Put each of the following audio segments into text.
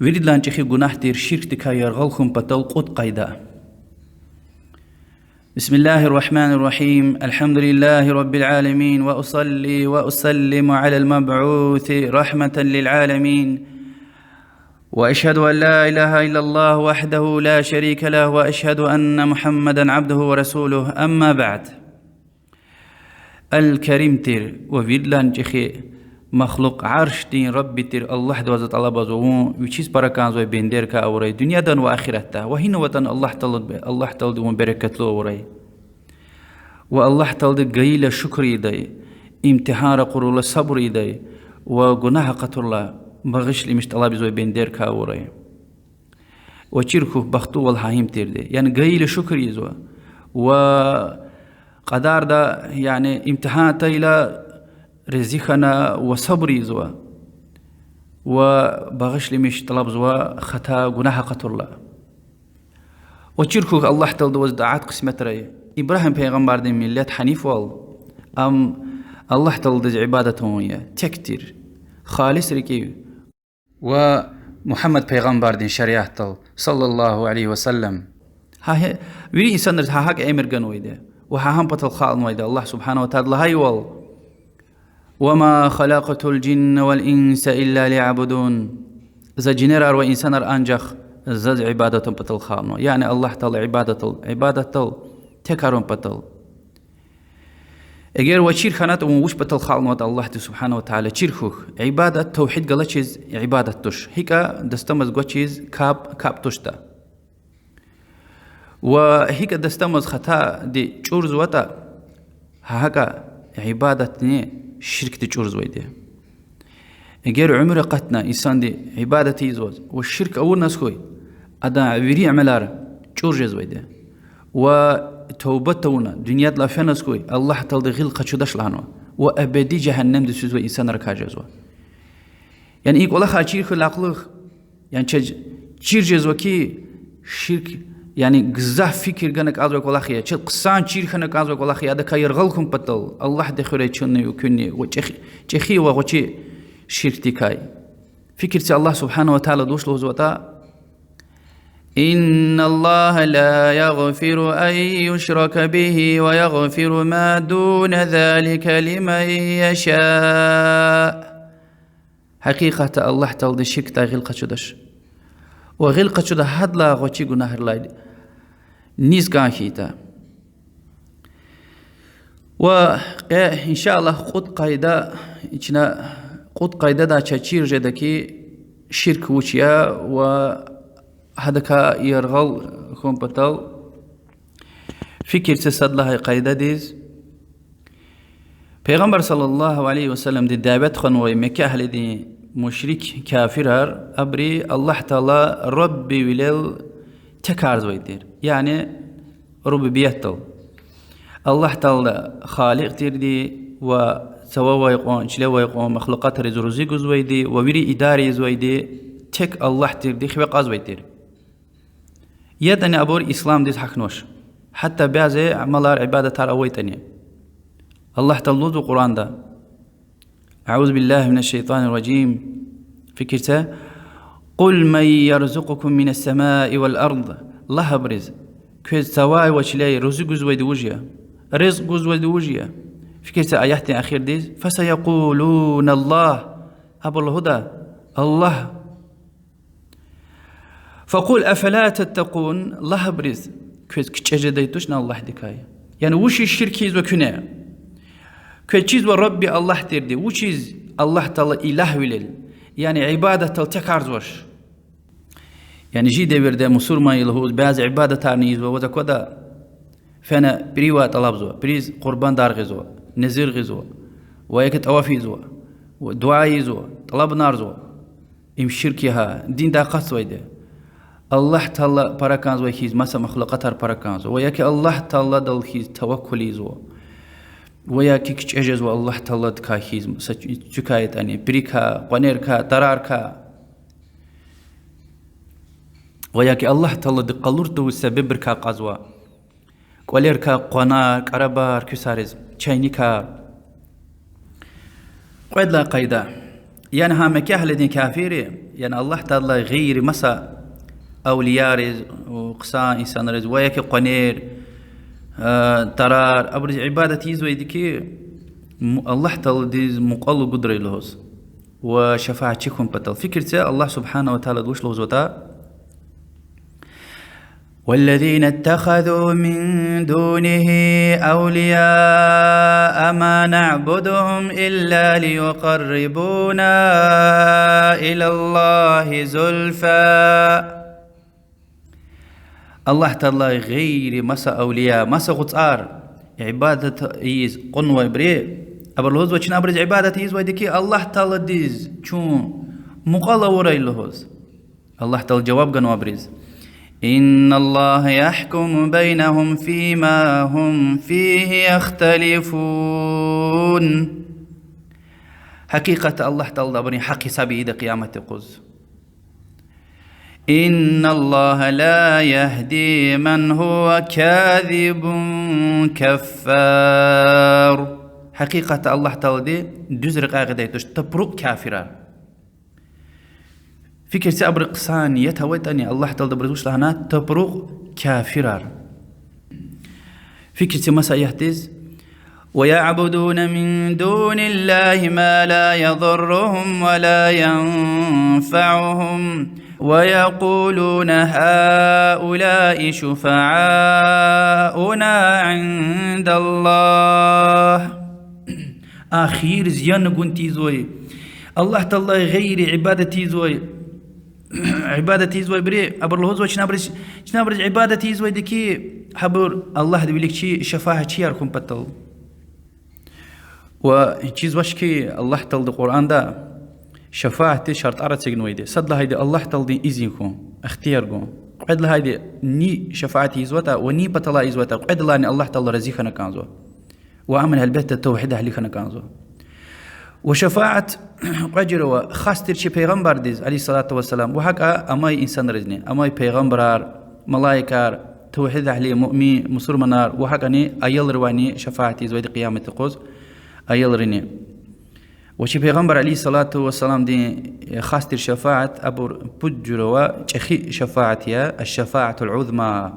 ورد لانچخي گناه تير شرك تكا يرغلكم بطل قد قيدا. بسم الله الرحمن الرحيم. الحمد لله رب العالمين، وأصلي وأسلم على المبعوث رحمة للعالمين، وأشهد أن لا إله إلا الله وحده لا شريك له، وأشهد أن محمدا عبده ورسوله. أما بعد، الكريم تير وفيدلان جخي مخلوق عرش دين ربي تير الله دوزت الله بزوون ويشيز بركان زوي بيندير كا أوري دنيا دان وآخرتها، وهنا وطن الله تلد بركة له أوري، والله تلد قيل شكري داي امتحان قرول صبري داي وجناح قتل الله بغش لي مشت الله بزوي بيندير كا أوري وشيركو بختو والحاهم تير دي، يعني قيل شكري زوا وقدار دا يعني امتحان تيلا رزقنا وصبري زوا وبغش لي مش طلب زوا خطا جناح قتل الله وشيركو الله تلد وزدعات قسمة رأي إبراهيم پیغمبر دين ملت حنيف وال الله تلد عبادتهم يا تكتير خالص ركي ومحمد پیغمبر دين شريعة صلى الله عليه وسلم ها ويري إنسان ها حق أمر جنوي ده وها هم بطل خالد ويده الله سبحانه وتعالى هاي وال وما خلقت الجن والإنس إلا ليعبدون. إذا جنرار وإنسان أنجخ زاد عبادة بطل خالد، يعني الله تعالى عبادة تكارون بطل. اگر وشير خانات وموش بطل خالد الله سبحانه وتعالى شيرخوخ عبادة توحيد قال چیز عبادة توش هيكا دستمز قو چیز كاب توشتا وهيكا دستمز خطا دي چورز وطا هاكا عبادة ني شرك دي چورز ويدي. اگر عمر قتنا انسان دي عبادة يزوز والشرك اول ناس خوي ادا ويري عملار چورجز ويدي وتوبتونا دنيا لا فنس كوي الله تعالى غيل قچودش لانو وابدي جهنم دي سوز انسان ركاجزوا. يعني يقول لك خاطير خلاقلخ يعني چيرجز وكي شرك يعني غزا فكر غنك ازو يقول لك يا قسان چير خنك ازو يقول لك يا دا كيرغلكم بطل الله دخري چني وكني وچخي وچي شركتكاي فكرتي الله سبحانه وتعالى دوش لوزوتا إن الله لا يغفر أن يشرك به ويغفر ما دون ذلك لمن يشاء. حقيقة الله تعالى شرك تا غلقة شدش وغلقة شده هدلا غوشي گناه لايد نيز كان خيتا وإن شاء الله قد قايدة دا چاچير جدكي شرك وچيا و هذا يرغل خون بطل فكر تصد لها قاعدة ديز پیغمبر صلى الله عليه وسلم دي دعوت خنوي مكة أهل دي مشرك كافر أبري الله تعالى ربي ولل تكارز ويدير، يعني ربي بيتل الله تعالى خالق تير دي وسوا يقوم شلوا يقوم مخلوقات رزوزي جزويدي وويري إداري زويدي تك الله تير دي خبق أزويدير. يدني أبور إسلام ديت حكنوش حتى بعضي عملار عبادة تار أويتني الله تلوذ القرآن ده أعوذ بالله من الشيطان الرجيم فكرته قل من يرزقكم من السماء والأرض الله برز كيز سواي وشلي رزق زويد وجيا رزق زويد وجيا فكرته آيات أخير ديز فسيقولون الله أبو الهدى الله فقول أفلا تتقون الله برز كيز كجديتوشنا الله دكاي يعني وش الشرك يزو كنا كيز وربي الله تردي وشيز الله تعالى إله ولل يعني عبادة تلتكارزوش يعني جي دبر ده مسور ما يلهوز بعض عبادة تارنيز وذا كذا فأنا بريوا طلبزو بريز قربان دار غزو نزير غزو ويكت أوافي زو ودعاء زو طلب نار زو إم شركها دين دا قصوي ده الله تعالى باراكانز ويكيز مسا مخلوقاتر باراكانز وياك الله تعالى دل كيز توكلي زو وياك كيج الله تعالى دكايز سكايت أني بريكا قنيركا تراركا وياك الله تعالى دقلورتو سببركا قزوا قوليركا قنا قربار كسارز چاينيكا قيد لا قيدا يعني ها مكي أهل دين كافيري يعني الله تعالى غير مسا أولياء رز وقصان إنسان رز وياك قنير ترار أبرز عبادة يزوي ديكي الله تعالى ديز مقال قدر لهوز وشفاعة شكم بطل فكرة الله سبحانه وتعالى دوش لهوز وتا والذين اتخذوا من دونه أولياء ما نعبدهم إلا ليقربونا إلى الله زلفى الله تعالى غير مسا أولياء مسا غطار عبادة إيز قنوة بري أبرلوز وچن أبرز عبادة إيز ويدكي الله تعالى ديز چون مقالة ورأي لهوز الله تعالى جواب قنوة بريز إن الله يحكم بينهم فيما هم فيه يختلفون حقيقة الله تعالى بري حق حسابي إذا قيامة قز إن الله لا يهدي من هو كاذب كفار حقيقة الله تعالى دزرق آغدايتوش تبرق كافرا فكر سأبرق صاني يتويت أني الله تعالى برزوش لهنا تبرق كافرا فكر سمسا يهتز ويعبدون من دون الله ما لا يضرهم ولا ينفعهم ويقولون هؤلاء شفعاؤنا عند الله آخير زيان قنتي زوي الله تعالى غير عبادتي زوي عبادتي زوي بري أبر الله زوي شنابرج عبادتي زوي دكي حبر الله دبلك شي شفاعة شي يركم بطل وشيز وشكي الله تعالى القرآن ده شفاعة شرط أرد سجنويدي صد هيدي الله تعالى إذنكم اختياركم قد هيدي ني شفاعة يزوتا وني بطلا يزوتا قد الله تعالى رزيخنا كانزو وأمن هالبيت التوحيد أهليخنا كانزو وشفاعة قجر وخاستر شي پیغمبر ديز عليه الصلاة والسلام وحقا أماي إنسان رزني أماي پیغمبرار ملايكار توحيد أهلي مؤمن مسلمانار وحقا أيال رواني شفاعة يزويد قيامة القوز أيال رني وشي پیغمبر عليه الصلاة والسلام دي خاستر شفاعة أبو بجروا چخي شفاعتها الشفاعة العظمى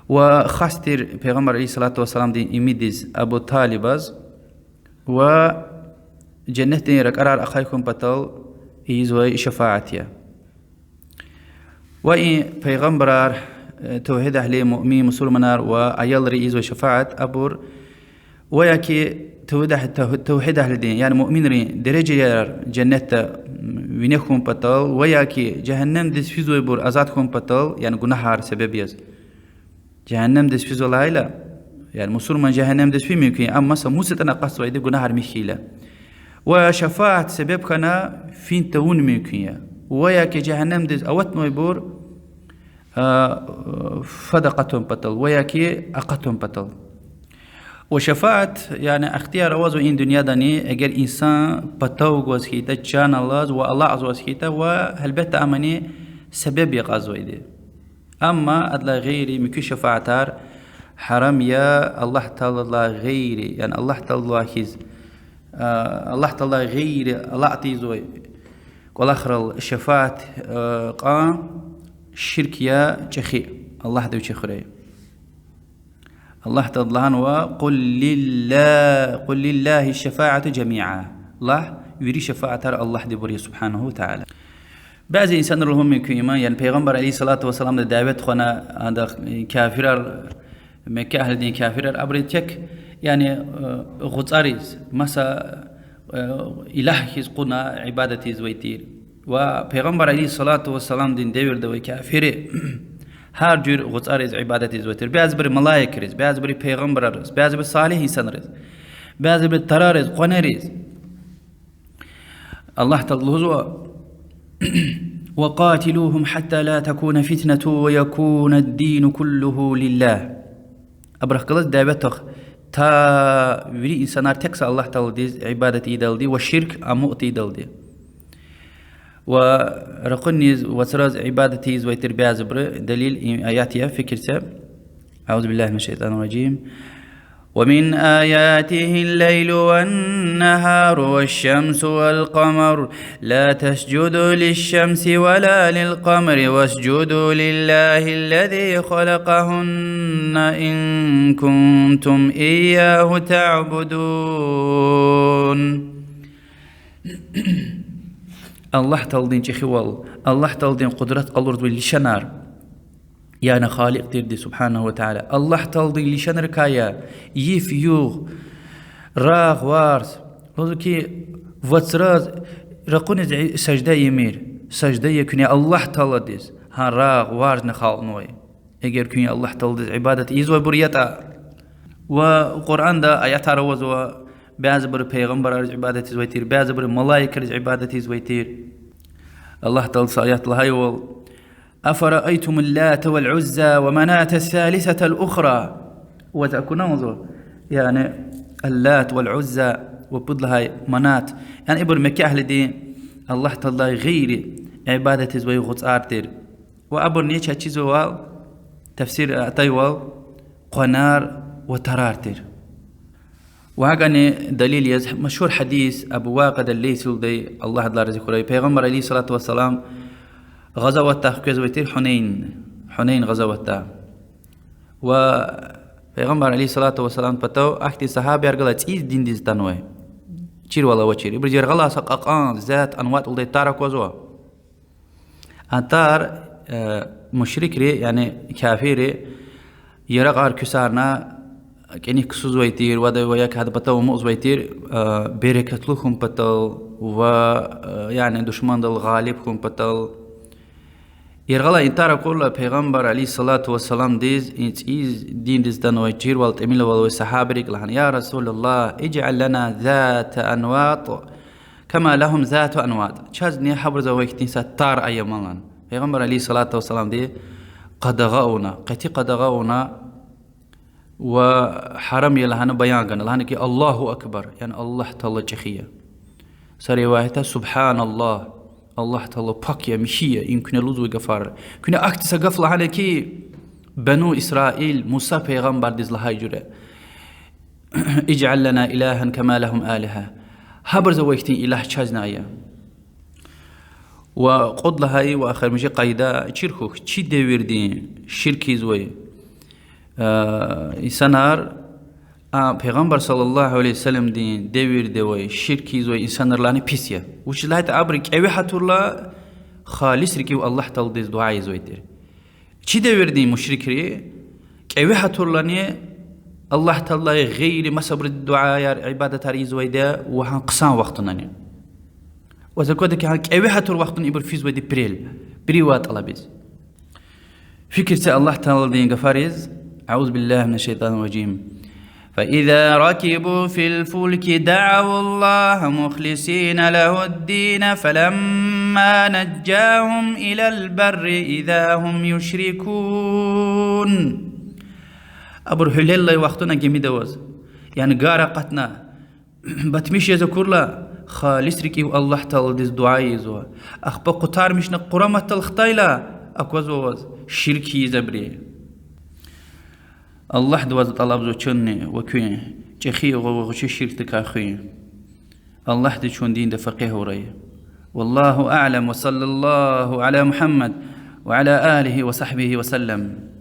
وخاستر پیغمبر عليه الصلاة والسلام دي إميدز أبو طالباز و جنة ركرار أخايكم بطل إيزوي شفاعتها وإن پیغمبر توحيد أهلي مؤمن مسلمانار وأيال رئيزوي شفاعة أبور وياكي توحيد أهل الدين يعني مؤمن درجة جنة وينكم بطل وياكي جهنم دس فيزوي بور أزادكم بطل يعني جناحار سبب يز جهنم دس فيزو لايلا يعني مسلمان جهنم دس في ممكن أما سموسة تنقص ويدي جناحار مخيلة وشفاعة سبب كنا فين تون ممكن وياكي جهنم دس أوت نويبور فدقتهم بطل وياكي أقتهم بطل وشفاعة يعني اختيار أوازو إن دنيا داني أجر إنسان بتوق وزخيته جان الله والله عز وزخيته وهالبت أمني سبب يغازو إيدي أما أدلا غيري مكو شفاعتار حرام يا الله تعالى غيري يعني الله تعالى كيز الله تعالى غيري الله أعطيزوي والآخر الشفاعة قام شرك يا جخي الله دو جخري الله تعالى وقل لله الشفاعة جميعا الله يري شفاعة الله دبري سبحانه وتعالى بعض إنسان لهم من كيما يعني پیغمبر عليه الصلاة والسلام دعوت خنا هذا كافر مكة أهل دين كافر أبريتك يعني غطاريز مسا إله قنا عبادتي زويتير وپیغمبر عليه الصلاة والسلام دين دور دوي كافر هر جور غطاريز عبادتي زويتير بعض بر ملائكة رز بعض بر پیغمبر رز بعض بر صالح إنسان رز بعض بر ترارز قنرز الله تعالى وقاتلوهم حتى لا تكون فتنة ويكون الدين كله لله أبرخ قلت دعوتك تا وري إنسانار تكسى الله تعالى ديز عبادة إيدال دي والشرك أمؤت إيدال دي ورقنيز وتراز عبادتي زويتر بيازبر دليل آياتها فكرة أعوذ بالله من الشيطان الرجيم ومن آياته الليل والنهار والشمس والقمر لا تسجدوا للشمس ولا للقمر واسجدوا لله الذي خلقهن إن كنتم إياه تعبدون. الله تلدين شخوال الله تلدين قدرة قلرد والشنار يعني خالق تردي سبحانه وتعالى. الله تلدين لشنر كايا يف يوغ راغ وارس لذلك واتراز رقون سجدة يمير سجدة يكون الله تلديز ها راغ وارس نخال نوي اگر كون الله تلديز عبادة يزوي بريتا وقرآن دا آيات روزوا بعض بر پیغمبر عبادة زويتير بعض بر ملائكة عبادة زويتير. الله تلص آيات الهاي أفرأيتم اللات والعزى ومناة الثالثة الأخرى وتأكنوزو يعني اللات والعزى وبدلها منات يعني إبر مكاهل دي الله تلا غير عبادة زوي غطارتير وأبر نيشا تشيزو تفسير أتايوال قنار وترارتير. وهاغاني دليل يز مشهور حديث أبو واقد الليثي دي الله دلار ذكره پیغمبر عليه الصلاة والسلام غزوة كزويتير حنين غزوة و پیغمبر عليه الصلاة والسلام بتو أختي صحابي أرجلا تيز دين ديز تنوي تشير ولا وتشير برجر غلا سقاقان ذات أنواع ولدي تارك وزوا أنتار مشرك ري يعني كافر يرغار كسارنا كأني كسوز ويتير وده وياك هذا بتو موز ويتير بركة لكم بتو و يعني دشمن دل غالب كم بتو يرغلا إنتار كل پیغمبر عليه الصلاة والسلام ديز إيز دين ديز دان ويجير والت أميل والصحابة لهن يا رسول الله اجعل لنا ذات أنواط كما لهم ذات أنواط شازني حبرز ويكتين ستار أي مالان پیغمبر عليه الصلاة والسلام دي قدغاؤنا وحرم يلهن بيان لهن كي الله أكبر يعني الله تعالى جخية سريواهته سبحان الله الله تعالى باكيا مشية إن كنا لوزو غفار كنا أكتسا غفلة هنه كي بنو إسرائيل موسى پیغمبر ديز لهاي جوره اجعل لنا إلها كما لهم آلهة هبرز ويكتين إله چازنا ايا وقد لهاي وآخر مجي قايدة چيرخوخ چي ديوردين شركي زوي إنسانار پیغمبر صلى الله عليه وسلم دين ديوير دوي شركي زوي إنسانار لاني بيسيا وش لايت عبرك أوي حتورلا خالص ركيو الله تلديز دعاء زوي دير چي ديوير دين مشرك ري أوي حتورلاني الله تعالى غير ما صبر الدعاء عبادة تاري زوي دا وهان قصان وقتنا وذكرت كي هانك أوي حتور وقتنا إبر في زوي دي بريوات الله بيز فكرة الله تعالى دين غفاريز أعوذ بالله من الشيطان الرجيم فإذا ركبوا في الفلك دعوا الله مخلصين له الدين فلما نجاهم إلى البر إذا هم يشركون. أبر هلال وقتنا جميل دوز يعني غارقتنا بتمشي يذكر لا خالص ركي الله تعالى دز دعاء زوا أخبا قطار مش نقرمة الخطايلة أكوز شركي زبري الله دوز طلب زو چنه وكوين چخي وغوشي شرك تكاخي الله دي چون دين ده فقيه وري والله أعلم وصلى الله على محمد وعلى آله وصحبه وسلم.